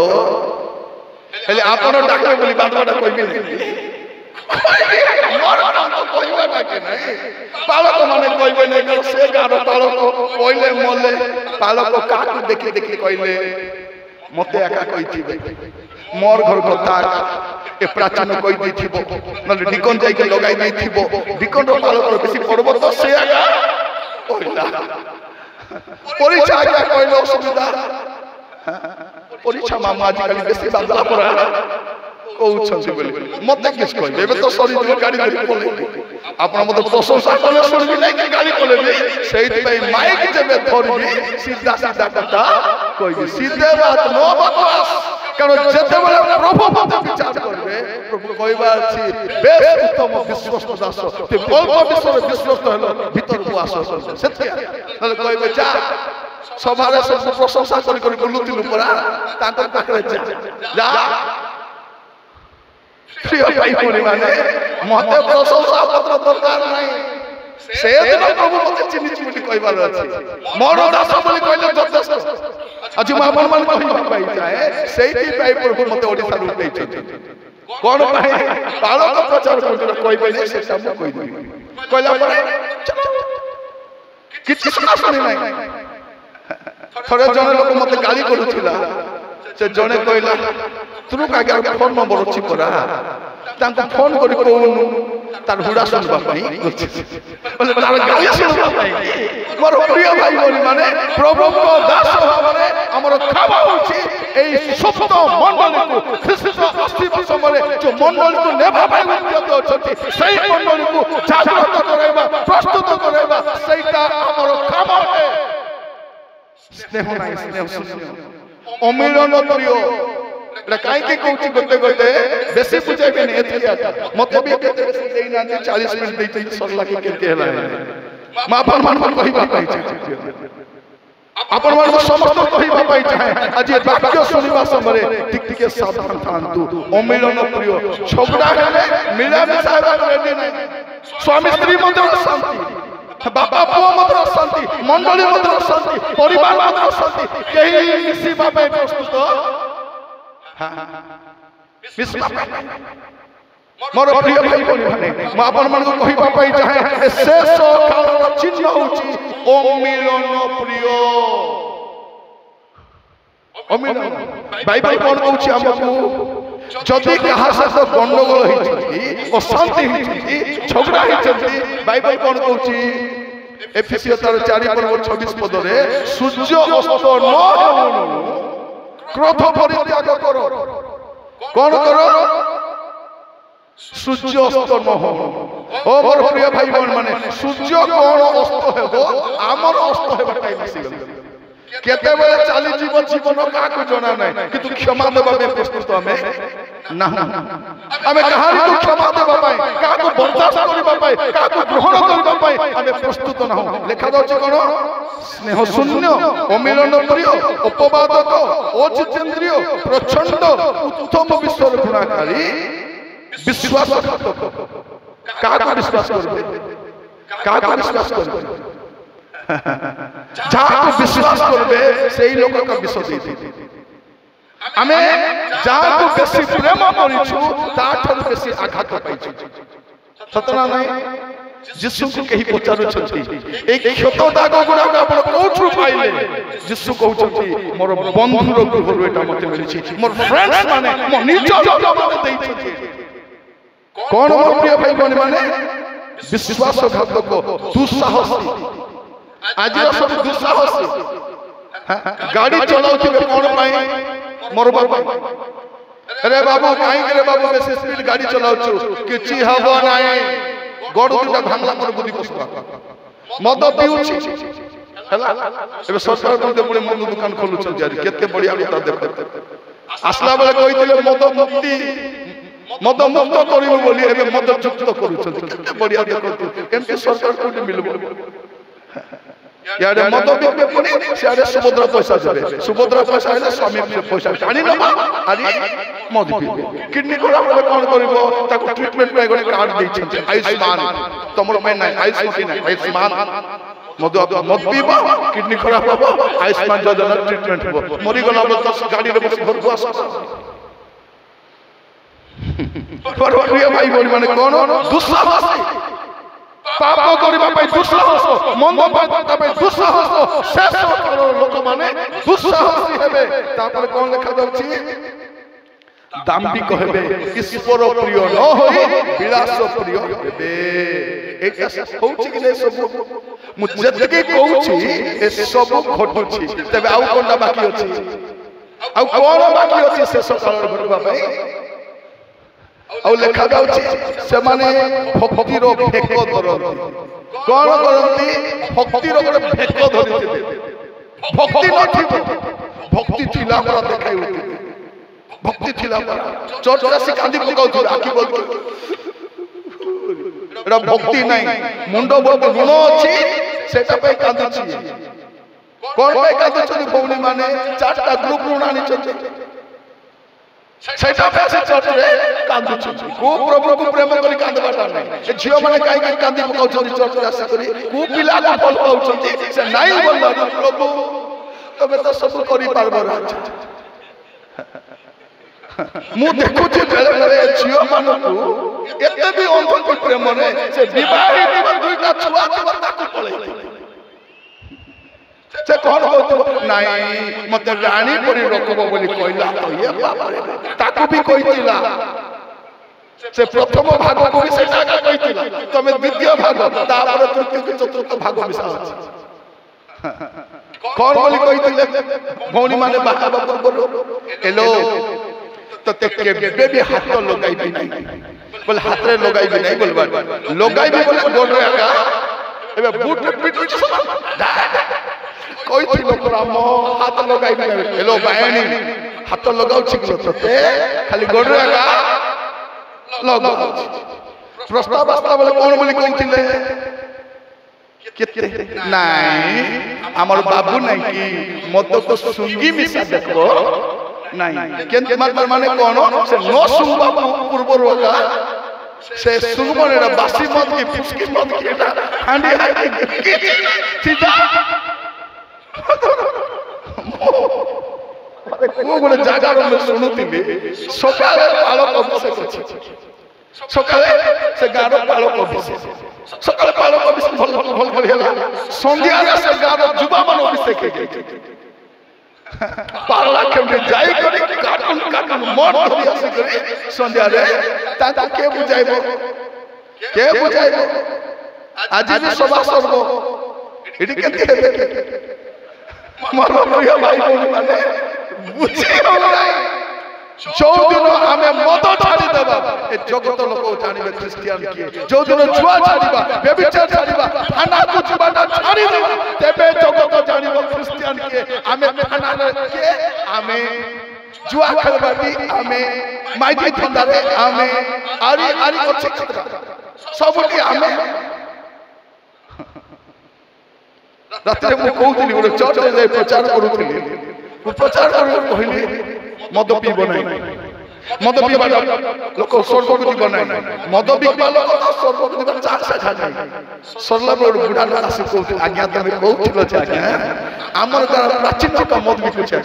ହେଲେ ଆପଣ ଡାକିବେ ବୋଲି ବାଦଲାଟା କହିବେ ପାଳକ ମାନେ କହିବେ ନାହିଁ ସେ ଗାଁର ପାଳକ କହିଲେ ମଲେ ପାଳକ କାହାକୁ ଦେଖି ଦେଖି କହିଲେ ମତେ ଏକା କହିଥିବେ ମୋର ଘର କଥା ଏ ପ୍ରାଚୀନ କହିଦେଇଥିବ ନହେଲେ ଡିକନ ଯାଇକି ଲଗାଇ ଦେଇଥିବ ଡିକନର ପାଳକର ବେଶୀ ପର୍ବ ତ ସେ ଆଜ୍ଞା କହିଲା ପରୀକ୍ଷା ଆଜ୍ଞା କହିଲେ ଅସୁବିଧା ପରୀକ୍ଷା ମାମୁ ଆଜିକାଲି ବେଶୀ ବାଦଲା ପରା କହୁଛନ୍ତି ବୋଲି ମତେ କିଛି କହିଲେ ଏବେ ତ ସରିଯିବ ଗାଡି ଧରି ପଳେଇଲେ ଆପଣ ମତେ ପ୍ରଶଂସା କଲେ ଶୁଣିବି ନାହିଁ କି ଗାଡି ପଳେଇବି ସେଇଥିପାଇଁ ମାଇକ ଯେବେ ଧରିବି ସିଧା ସିଧା କଥା କହିବି ସିଧେ ବାତ ନ ବକବାସ କାରଣ ଯେତେବେଳେ ପ୍ରଭୁ ମତେ ବିଚାର କରିବେ ପ୍ରଭୁ କହିବା ଅଛି ବେଶ ଉତ୍ତମ ବିଶ୍ୱସ୍ତ ଦାସ ତୁମେ ଅଳ୍ପ ବିଷୟରେ ବିଶ୍ୱସ୍ତ ହେଲ ଭିତରକୁ ଆସ ସେଥିପାଇଁ ନହେଲେ କହିବେ ଯା ସଭାରେ ସବୁ ପ୍ରଶଂସା କରି କରି ବୁଲୁଥିଲୁ ପରା ତାଙ୍କ ପାଖରେ ଯା ପ୍ରିୟ ଭାଇ ଭଉଣୀମାନେ ମତେ ପ୍ରଶଂସା ପତ୍ର ଦରକାର ନାହିଁ ସେଦିନ ପ୍ରଭୁ ମତେ ଚିହ୍ନିଛି ବୋଲି କହିବାର ଅଛି ମୋର ଦାସ ବୋଲି କହିଲେ ଯଥେଷ୍ଟ ଆଜି ମୁଁ ଆପଣମାନଙ୍କୁ କହିବା ପାଇଁ ଚାହେଁ ସେଇଥିପାଇଁ ପ୍ରଭୁ ମତେ ଓଡ଼ିଶାରୁ ଉଠେଇଛନ୍ତି କଣ ପାଇଁ ବାଳକ ପ୍ରଚାର କରୁଥିଲେ କହିବେନି ସେଟା ମୁଁ କହିଦେବି କହିଲା ପରେ କିଛି ଶୁଣି ନାହିଁ ଥରେ ଜଣେ ଲୋକ ମତେ ଗାଳି କରୁଥିଲା ସେ ଜଣେ କହିଲା ତୁରୁ କାଜ୍ଞା ଫୋନ ନମ୍ବର ଅଛି ପରା ତାଙ୍କୁ ଫୋନ କରି କହୁନୁ ତାର ହୁଡା ଶୁଣିବା ପାଇଁ ତାର ଗାଳି ଶୁଣିବା ପାଇଁ ମୋର ପ୍ରିୟ ଭାଇ ଭଉଣୀ ମାନେ ପ୍ରଭୁଙ୍କ ଦାସ ଭାବରେ ଆମର କାମ ହଉଛି ଏଇ ସୁପ୍ତ ମଣ୍ଡଳୀକୁ ଖ୍ରୀଷ୍ଟ ଆସିବା ସମୟରେ ଯୋଉ ମଣ୍ଡଳୀକୁ ନେବା ପାଇଁ ଉଦ୍ୟତ ଅଛନ୍ତି ସେଇ ମଣ୍ଡଳୀକୁ ଜାଗ୍ରତ କରାଇବା ପ୍ରସ୍ତୁତ କରାଇବା ସେଇଟା ଆମର କାମ ଅଟେ ସ୍ନେହ ନାହିଁ ସ୍ନେହ ଅମିଳନ ପ୍ରିୟ এটা কাইকে কৌছি গতে গতে বেশি বুঝাইবেনি এতিকি আটা মতে বি কেতে বেশি দেই না 40 মিনিট দেইতে সরলা কি কেতে হেলা মা আপন মান কহিবা পাই আপন মান সমস্ত কহিবা পাই চাহে আজি বাক্য শুনিবা সমরে ঠিক ঠিক সাবধান থান্তু অমিলন প্রিয় ঝগড়া হেলে মিলা মিশা হেবা রেডি নাই স্বামী স্ত্রী মধ্যে শান্তি বাবা পুଅ মধ্যে শান্তি মণ্ডলী মধ্যে শান্তি পরিবার মধ্যে শান্তি কেহি মিশিবা পাই প্রস্তুত मोर प्रिय भाई भौणी माने मैं आपण मानक कहिबा पाई चाहे शेष कालर चिन्ह होची अमिलन प्रिय अमिलन बाइबल कोन कहूची हमकु जदि कहा सहित गंडगोल होइछि अशांति होइछि झगड़ा होइछि बाइबल कोन कहूची एफेसियो 4:26 पदरे सूर्य अस्त न होउनु क्रोध परित्याग करो कौन करो सूर्य अस्त न हो ओ मोर प्रिय भाई बहन माने सूर्य कौन अस्त हेबो आमर अस्त हेबा टाइम आसी गल केते बेले चाली जीवन काकु जणा नै किंतु क्षमा देबा में प्रस्तुत हमें ना हमें कहानी को क्षमा देबा पाए काकु बर्दाश्त करबा पाए काकु ग्रहण करबा पाए हमें प्रस्तुत न हो लेखा दउछि कोन स्नेह शून्य अमिलन प्रिय अपवादक अचितेन्द्रिय प्रचंड उत्तम विश्वर गुणाकारी विश्वासघातक काका विश्वास करबे काका विश्वास करबे जाको विश्वास करबे सेही लोक का विश्वास देते हमें जाको बेसी प्रेम करिछु ताठर बेसी आघात पाइछु सतना नहीं यीशु को कहीं पचारुछंती एक क्षत दाग गुड़ा आपण कोठु पाइले यीशु कहउछंती मोर बंधुर गृहरु एटा मते मिलिछि मोर फ्रेंड्स माने मो निज लोक माने दैछथि कोन मोर प्रिय भाई बहन माने विश्वासघातक दुस्साहसी आज सब दुस्साहसी गाड़ी चलाउथिबे कोन पाई मोर बाबा अरे बाबू काई रे बाबू बेसी स्पीड गाड़ी चलाउछु किछि हबो नाही गोड़ दुटा भांगला मोर बुद्धि पसबा मद पिउछि हला एबे सरकार बंदे पुरे मद दुकान खोलुछ यार केते बढ़िया কথা देखो आसला बेले कहितले मद मुक्त करिबो बोली एबे मद मुक्त करूछ केते बढ़िया देखो केमते सरकार कोठी मिलबो यारे मद बिकबे पुनी सियारे सुभद्रा पैसा देबे सुभद्रा पैसा हेले स्वामी पैसा टाणी नबा आरी मद पिबे किडनी खराब होले कोन करिवो ताको ट्रीटमेंट पे गने कार्ड दै छै आयुष्मान तमर पे नै आयुष्मान नै आयुष्मान मद पीबा किडनी खराब हो आयुष्मान योजना ट्रीटमेंट हो मरी गला बस गाड़ी रे बस घर को आस पर प्रिय भाई बोली माने कोन दुस्साहसी पाप करिबा पई दुस्साहस मंद पाता पई दुस्साहस शेष लोक माने दुस्साहसी हेबे तापर कोन लिखा जाउछि दाम्भिक हेबे ईश्वर प्रिय न होई विलास प्रिय हेबे एक होछि कि नै सब मु जतके कहउछि ए सब घटुछि तबे आउ कोनटा बाकी अछि आउ कोन बाकी अछि शेष काल घटबा पई आउ लेखा जाउछि से माने भक्तिर भेक धरନ୍ତି कोन करନ୍ତି भक्तिर गोटे भेक धरिथिबे भक्ति नथिबो भक्ति थिला पर देखाइ होती भक्ति थिला पर चर्च रासी कांदी पकाउथि आखि बोलथि एरा भक्ति नै मुंडो बोलते ऋण अछि सेटा पे कांदुछि कोन पे कांदुछि भौनी माने चारटा ग्रुप ऋण आनि छथि सेटा पे से चर्च रे कांदुछि को प्रभु को प्रेम करी कांदबाटा नै ए झियो माने काई काई कांदी पकाउछथि चर्च रासी करी को पिला को फल पाउछथि से नै बोलला प्रभु तबे तो सब करी पारबो राज मु देखुछि बेले बेले झियो मानकु एते भी अंधन प्रेम ने से विवाहित दुईटा छुआ छुआ ताकू पळे से कोन होतो नाही मते रानी परी रखबो बोली कहला तो ये बाबा रे ताकू भी कहितिला से प्रथम भाग को भी से जागा कहितिला तमे द्वितीय भाग तापर तृतीय के चतुर्थ भाग मिसा कोन बोली कहितिले भौनी माने बाहा बाबा बोलो हेलो तो ते केबे भी हाथ लगाई भी नहीं बोले हाथ रे लगाई भी नहीं बोलबा लगाई भी बोले गोड़ रे आगा एबे बूट पीट कोई थी लोक राम हाथ लगाई भी नहीं हेलो बायनी हाथ लगाउ छिक तते खाली गोड़ रे आगा लगाउ प्रस्ताव वास्ता बोले कोन बोली कहिथिले केते नहीं हमर बाबू नहीं कि मत को सुंगी मिसा देखो नहीं केंत मतलब माने कोनो से नो सुंबा पूर्व रोगा से सुंगमने रा बासी मत की फुसकी मत की एटा हांडी हांडी सीधा को गोले जागा रो में सुनुतिबे सकाले पालक अभिषेक अछि सकाले से गारो पालक अभिषेक सकाले पालक अभिषेक भल भल भल होला संध्या से गारो जुबा मन अभिषेक के पाला के जाई करी काटन काटन मोर धरि आसी करी संध्या रे ता के बुझाइबो आज भी सभा सर्व एडी केते हेबे मोर प्रिय भाई बहन माने बुझी हो नाही जो दिन हमें मद छाड़ी देबा ए जगत लोक जानिबे क्रिश्चियन के जो दिन जुआ छाड़ीबा व्यभिचार छाड़ीबा खाना कुछ बाटा छाड़ी देबा तेबे जगत जानिबो क्रिश्चियन के हमें खाना के हमें जुआ खेलबा भी हमें माइटी धंदारे हमें आरी आरी अच्छे खतरा सबटी हमें रात्रे मु कहउतली गोटे चर्च रे प्रचार करूतली मु प्रचार करू कहली मद पीब नहीं मद पीबा लोक स्वर्ग को जीव नहीं मद पीबा लोक स्वर्ग को जीव चार से खा जाए सरला बड़ बुढ़ा लोक आसी कहउत आज्ञा तमे कहउतिलो छ आज्ञा हमर द्वारा प्राचीन का मद बिकु छ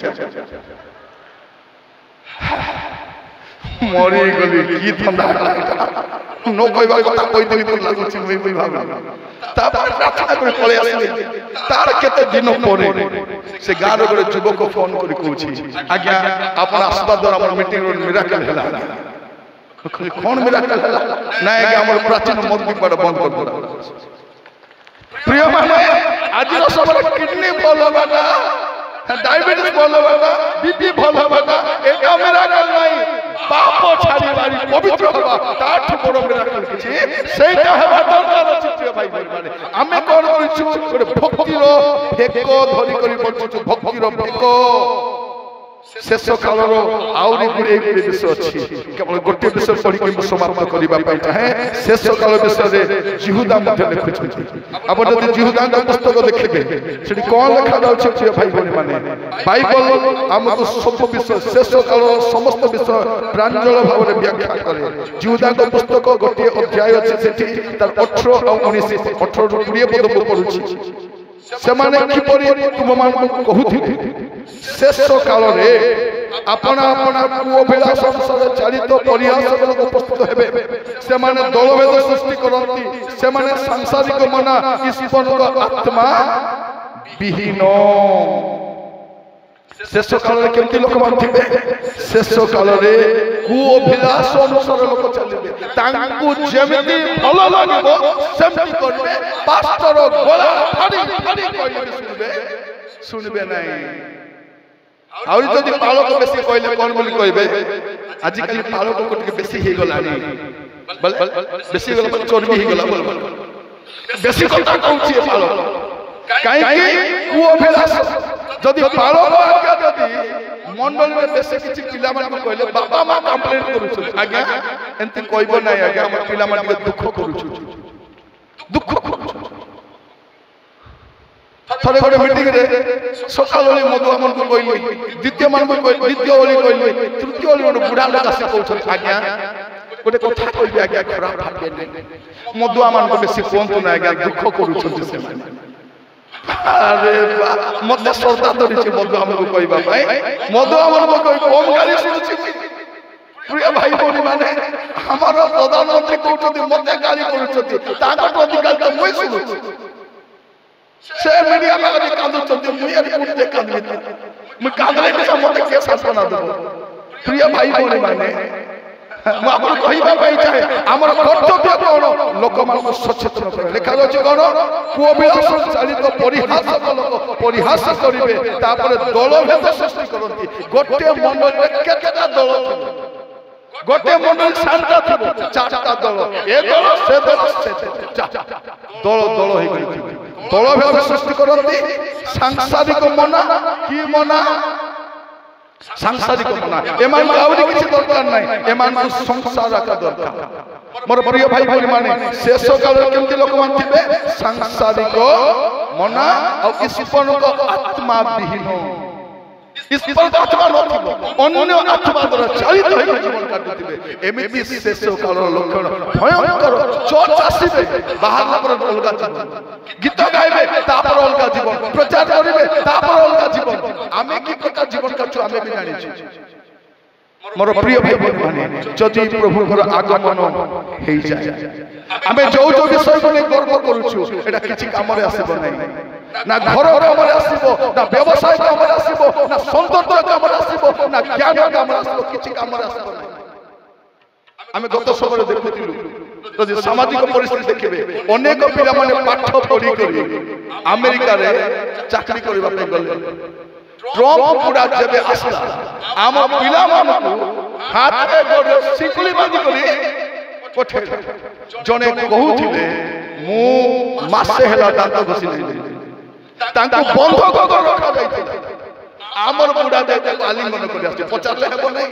मरी गली की धंदा नो कहबा कथा कोई दिन तो लागु छी मुई भाबा तापर प्रार्थना कर पळे आसले तार केते दिन परे से गार गोरे युवक को फोन करी कहूची आज्ञा आपण आशीर्वाद द्वारा हमर मीटिंग रो मिराकल हला कौन मिराकल हला ना आज्ञा हमर प्राचीन मंदिर पर बंद कर दो प्रिय माने आज रो सब किडनी भलो बाटा डायबिटीज भलो बाटा बीपी भलो बाटा एका मिराकल नहीं पाप छाड़ी वाली पवित्र हवा ताठ बड़ मिराकल किछि सेटा हेबा दरकार अछि प्रिय भाई माने आमे कोन करिछु गोटे भक्तिर फेको धरि करी बचछु भक्तिर फेको शेष कालर आउरी गुड़े गुड़े विषय अच्छी केवल गोटे विषय पढ़ी के समाप्त करबा पई चाहे शेष काल विषय रे जिहुदा मध्य लिखुछथि अब जदि जिहुदा पुस्तक देखिबे सेठी कोन लिखा जाउछ प्रिय भाई बहन माने बाइबल हमको सब विषय शेष काल समस्त विषय प्रांजल भाव रे व्याख्या करे जिहुदा पुस्तक गोटे अध्याय अछि सेठी तार 18 और 19 18 रो 20 पद को पढुछि सेमाने किपरि तुम मान को कहूथि शेष काल रे अपना अपना कुअभिलाष अनुसार चालित परिहास लोक उपस्थित हेबे सेमाने दलभेद सृष्टि करंती सेमाने सांसारिक मना ईश्वर को आत्मा विहीन शेष काल रे केमती लोक मानथिबे शेष काल रे कुअभिलाष अनुसार लोक चलिबे तांकु जेमिति भलो लागिबो सेमति करबे पास्टर गोला फाड़ी फाड़ी कहले सुनबे नहीं आउरी जदि पालक बेसी कहले कोन बोली कहबे आज काली पालक को बेसी हे गलानी बेसी गला चोरबी हे गला बोल बेसी कथा कहउछि पालक काई कुओ भेलास जदि पालक आज्ञा जदि मंडल में बेसी किछि पिला मान को कहले बाबा मा कंप्लेंट करूछु आज्ञा एंती कहबो नै आज्ञा हम पिला मान के दुख करूछु दुख करूछु थरे गोटे मीटिंग रे सकाल ओली मधुआ मन को कहली द्वितीय मन को कहली द्वितीय ओली कहली तृतीय ओली मन बुढ़ा लोक से कहउछ आज्ञा गोटे कथा कहबी आज्ञा खराब भागे नै मधुआ मन को बेसी कोन नै आज्ञा दुख करूछ से अरे मते श्रद्धा धरि छी मधुआ मन को कहबा भाई मधुआ मन को कहि कम गाली सुनछि प्रिय भाई बोली माने हमारा प्रधानमंत्री कहउछथि मते गाली करूछथि ताका प्रतिकाल त मोय सुनुछु से मीडिया में अभी कांदो चलते मुझे रिपोर्ट दे कांदले मैं कांदले के सामने के साथ बना दो प्रिय भाई बोले माने मैं आपको कहबा पाई चाहे हमर कर्तव्य कोन लोक मान को सचेतन करे लेखा अछि कोन कुअभिलाष चालित परिहास लोक परिहास करिवे तापर दल भेद सृष्टि करंती गोटे मंडल रे केतेटा दल गोटे मंडल शांत थिबो चारटा दल ए दल से दल दल हे गई दल भेद सृष्टि करंती सांसारिक मना की मना सांसारिक मना एमान आउरी किछि दरकार नै एमान संसार का दरकार मोर प्रिय भाई बोली माने शेष काल केमती लोक मानथिबे सांसारिक मना और ईश्वर को आत्मा विहीन ईश्वर का आत्मा नथिबो अन्य आत्मा द्वारा चालित होई जीवन काटुथिबे एमिति शेष काल लक्षण भयंकर चोट आसीबे बाहर पर अलगा जीवन गीत गाइबे तापर अलगा जीवन प्रचार करिबे तापर अलगा जीवन आमे की प्रकार जीवन काटु आमे भी जानि छी मोर प्रिय भाई बहन जदि प्रभुकर आगमन हेई जाय आमे जो जो विषय को गर्व करूछु एटा किछि काम रे आसीबो नै ना घर काम रे आसीबो ना व्यवसाय काम रे आसीबो ना सौंदर्य काम रे आसीबो ना ज्ञान काम रे आसीबो किछि काम रे आसीबो नै आमे गत समय देखुतिलु जदि सामाजिक परिस्थिति देखिबे अनेक पिला माने पाठ पढी करी अमेरिका रे चाकरी करबा पे गले ट्रम्प पुरा जेबे आसला आम पिला मानकु हाथ रे गोड़ सिकली बांधी करी पठे जने कहउथिले मु मासे हेला दांत घसी नै तांको बंध को रखा जाइथिला आमर पुरा दे आलिंगन करी आछे 50 हेबो नै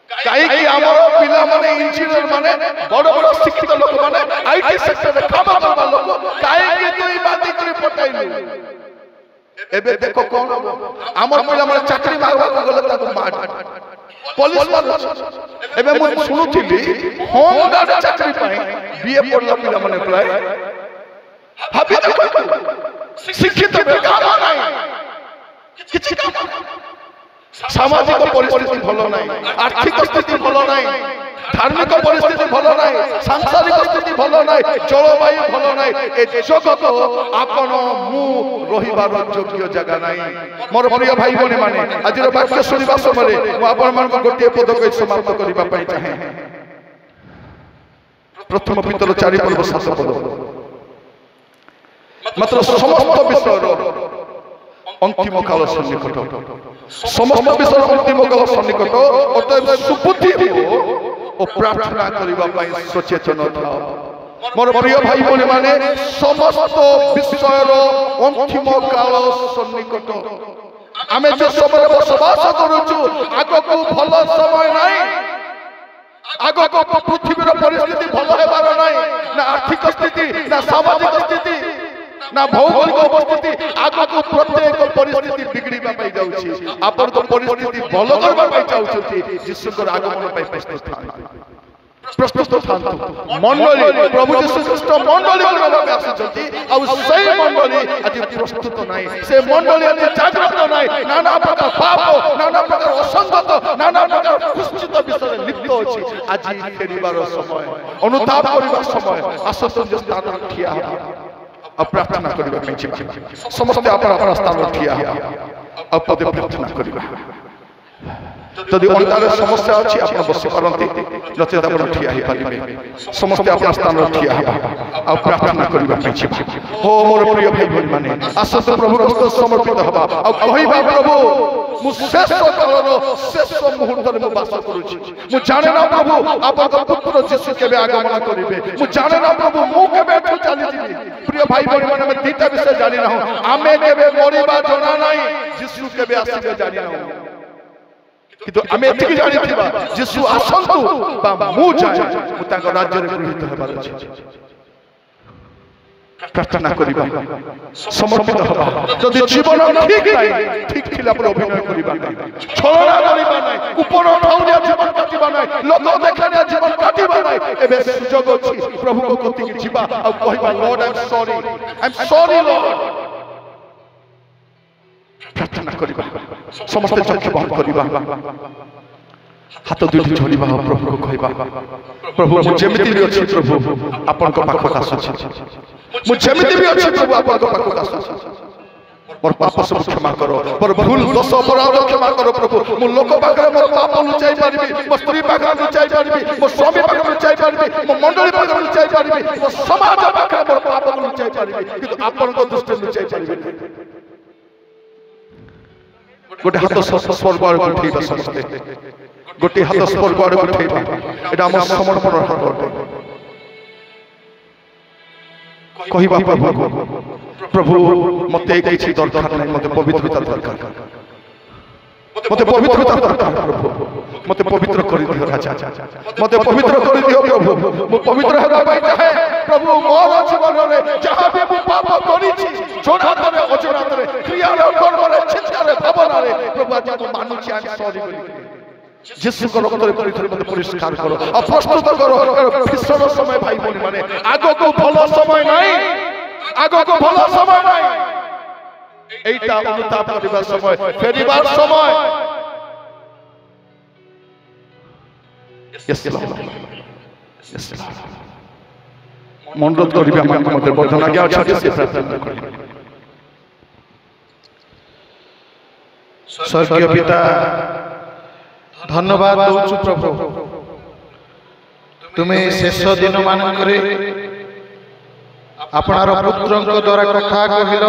काई कि आमर पिला माने इंजीनियर माने बड़ बड़ शिक्षित लोक माने आईटी सेक्टर रे काम करबा लोक काई कि तुई बाती करी पटाइलु एबे देखो कोन आमर पिला माने चाकरी मारबा को गले ताको मार पुलिस मार एबे मु सुनुथिली होम गार्ड चाकरी पाई बीए पढ़ला पिला माने प्राय भाबी देखो शिक्षित काम नाही किछि काम सामाजिक परिस्थिति भल ना आर्थिक स्थिति भल ना धार्मिक परिस्थिति भल ना सांसारिक स्थिति भल ना जलवायु भल ना जगत आपण मु रहिबार योग्य जगह ना मोर प्रिय भाई बहन माने आज वाक्य सुनिबा समय आपण मान गोटे पद कहि समाप्त करिबा पई चाहे प्रथम पितर 4 पर्व 7 पद मात्र समस्त विषय अंतिम काल सन्निकट समस्त विषय अंतिम काल सन्निकट अतएव सुबुद्धि हो और प्रार्थना करिबा पई सचेतन था मोर प्रिय भाई बहन माने समस्त विषयर अंतिम काल सन्निकट आमे जो समय बसवास करूछु आगो को भल समय नाही आगो को पृथ्वीर परिस्थिति भल हेबार नाही ना आर्थिक स्थिति ना सामाजिक स्थिति ना भौगोलिक उपस्थिति आगो को प्रत्येक परिस्थिति बिगड़ीबा पई जाउछि आपन को परिस्थिति भल करबा पई चाहुछि यीशुकर आगमन पई प्रस्तुत थांतु मंडली प्रभु यीशु ख्रीष्ट मंडली करबा पई आछिछि आ सेई मंडली आज प्रस्तुत नाही से मंडली आज जागृत नाही नाना प्रकार पाप नाना प्रकार असंगत नाना प्रकार कुष्ठित विषय लिप्त अछि आज फेरिबार समय अनुताप करिबार समय आसतन स्थान ठिया अब प्रार्थना करिबा पई समस्त अपन अपन स्थान ठिया अब पद प्रार्थना करिबा जदि अंतर समस्या अछि अपन बसि परंती नचेत अपन ठिया हे पारिबे समस्त अपन स्थान ठिया हेबा अब प्रार्थना करिबा पई हो मोर प्रिय भाई बहन माने आसत प्रभु को समर्पित हबा अब कहिबा प्रभु मु शेष कालर शेष मुहूर्त रे मु वास करूछि मु जाने ना प्रभु आपन पुत्र यीशु केबे आगमन करिबे मु जाने ना प्रभु मु केबे एठु चली जिबी प्रिय भाई बहन माने मैं दीटा विषय जानि ना हूं आमे केबे मरिबा जना नाही यीशु केबे आसीबे जानि ना किंतु आमे एतिक जानि थिबा यीशु आसंतु बा मु जाय मु तांको राज्य रे गृहीत हेबार अछि प्रार्थना करिबा समर्पित हबा जदि जीवन ठीक नाही ठीक खिला पर अभिनय करिबा नाही छलना करिबा नाही ऊपर ठाउरिया जीवन काटिबा नाही लोक देखानिया जीवन काटिबा नाही एबे सुजोग अछि प्रभु को कति कि जीवा आ कहिबा lord I am sorry lord प्रार्थना करिबा समस्त चक्षु बंद करिबा हाथ दुटी जोड़िबा प्रभु को कहबा प्रभु मु जेमिति भी अछि प्रभु आपन को पाखक आसुछि मु जेमिति भी अछि प्रभु आपन को पाखक आसुछि मोर पाप सब क्षमा करो मोर भूल दोष अपराध क्षमा करो प्रभु मु लोक पाखरे मोर पाप लुचाई पारिबी मो स्त्री पाखरे लुचाई पारिबी मो स्वामी पाखरे लुचाई पारिबी मो मंडली पाखरे लुचाई पारिबी मो समाज पाखरे मोर पाप लुचाई पारिबी किंतु आपन को दृष्टि लुचाई पारिबी गोटे हाथ स्वर्ग आड़ उठेबा समस्ते गोटे हाथ स्वर्ग आड़ उठेबा एटा हम समर्पण हाथ कहिबा प्रभु मते किछि दरकार नै मते पवित्रता दरकार मते पवित्रता दरकार प्रभु मते पवित्र करि दियो राजा मते पवित्र करि दियो प्रभु मु पवित्र हेबा पई चाहे प्रभु मोर जीवन रे जहा भी मु पाप करिछि जोनात रे अजनात रे क्रिया रे कर्म रे चिंता रे भावना रे प्रभु आज मु मानुछि आज सॉरी बोली यीशु को रक्त रे परिथर मते परिष्कार करो आ प्रस्तुत करो फिसर समय भाई बोली माने आगो को भलो समय नाही आगो को भलो समय नाही एटा अनुताप करिबा समय फेरिबार समय यस लॉर्ड यस लॉर्ड मनोरथ करिबा मन मते वर्धन आज्ञा अछि से प्रार्थना करिबा स्वर्गीय पिता धन्यवाद दउछु प्रभु तुम्हें शेष दिन मानकरे आपनार पुत्रଙ୍କ द्वारा कथा कहिल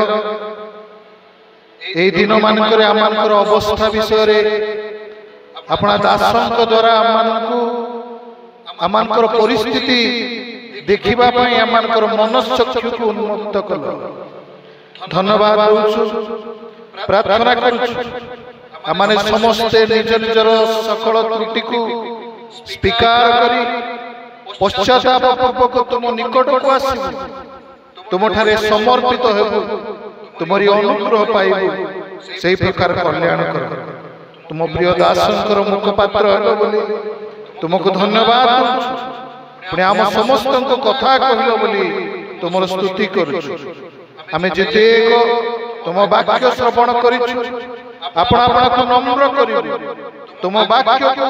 ए दिन मानकरे आमानकर अवस्था विषय रे अपना दासଙ୍କ द्वारा आमानकर परिस्थिति देखिबा पई आमानकर मनश्चक्षु को उन्मुक्त कल धन्यवाद दउछु प्रार्थना करूछु आमाने समस्त निज निजर सकल त्रुटि को स्वीकार करी पश्चाताप पूर्वक तुम निकट को आसबु तुम ठारे समर्पित हेबु तुमरी अनुग्रह पाइबु सेही प्रकार कल्याण कर तुम प्रिय दासंकर मुखपात्र हेलो बोली तुमको धन्यवाद दूछु पुणे आम समस्त कथा कहिलो बोली तुमर स्तुति करूछु आमे जेते तुम वाक्य श्रवण करिछु आपण आपणକୁ ନମ୍ର କରିବୁ ତୁମ ବାକ୍ୟକୁ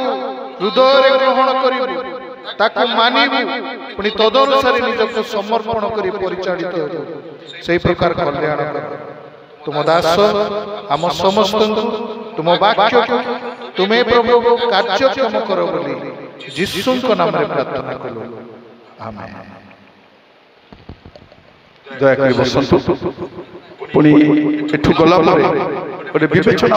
ହୃଦୟରେ ଗ୍ରହଣ କରିବୁ ତାକୁ ମାନିବୁ ପୁଣି ତଦନୁସାରେ ନିଜକୁ ସମର୍ପଣ କରି ପରିଚାଳିତ ହେବୁ ସେହି ପ୍ରକାର କଲ୍ୟାଣ କର ତୁମ ଦାସ ଆମ ସମସ୍ତଙ୍କୁ ତୁମ ବାକ୍ୟକୁ ତୁମେ ପ୍ରଭୁ କାର୍ଯ୍ୟକ୍ଷମ କର ବୋଲି ଯୀଶୁଙ୍କ ନାମରେ ପ୍ରାର୍ଥନା କଲୁ ଆମେନ୍। ଦୟାକରି ବସନ୍ତୁ। ପୁଣି ଏଠୁ ଗଲା ପରେ ଗୋଟେ ବିବେଚନା